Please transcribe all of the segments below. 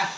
Yeah.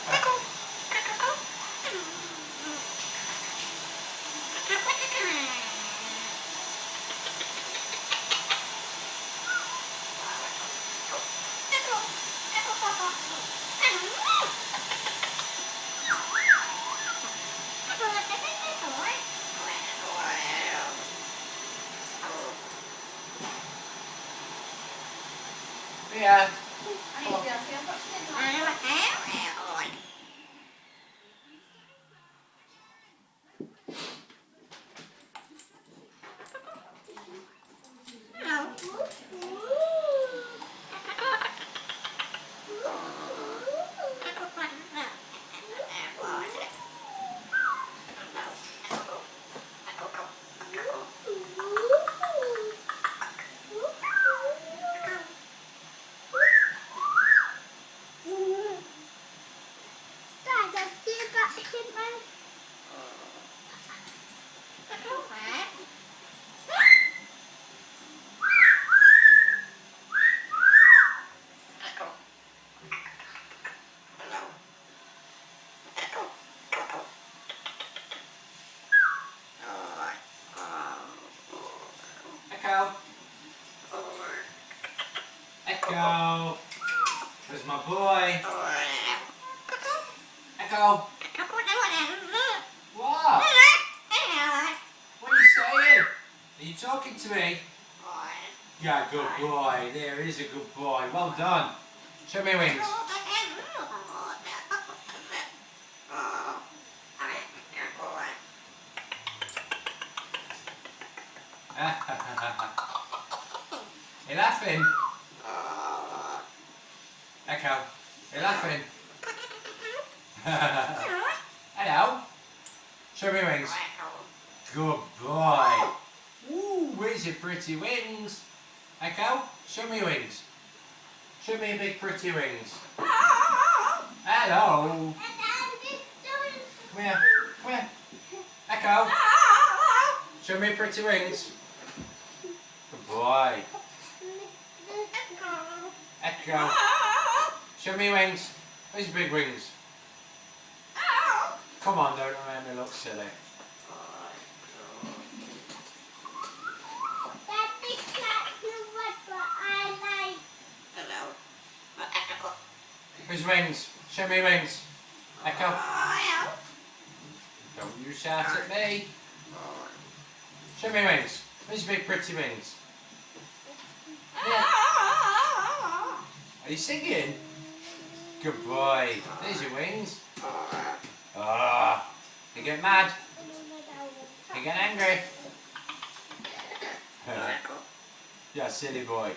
Echo. Echo. Where's my boy? Echo. What? What are you saying? Are you talking to me? Yeah, good boy. There is a good boy. Well done. Show me your wings. You laughing? Echo, you laughing? Hello. Show me your wings. Good boy. Ooh, where's your pretty wings? Echo, show me your wings. Show me your big pretty wings. Hello. Come here. Come here. Echo. Show me your pretty wings. Good boy. Echo. Show me your wings. Where's your big wings? Come on, don't make me look silly. Where's your wings? Show me your wings. Echo. Don't you shout at me. Show me your wings. Where's your big pretty wings? Yeah. Are you singing? Good boy. There's your wings. You get mad? You get angry? Yeah, silly boy.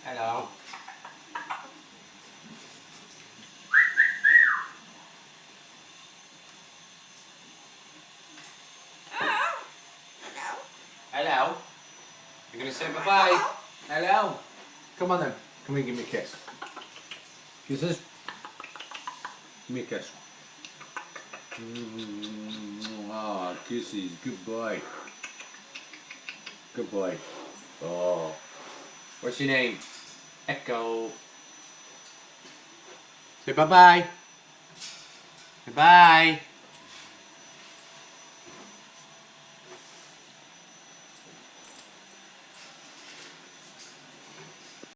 Hello. Hello. You're going to say bye-bye. Hello. Come on then. Come here, give me a kiss. Kisses. Give me a kiss. Ah, kisses. Good boy. Good boy. Oh. What's your name? Echo. Say bye-bye. Bye-bye.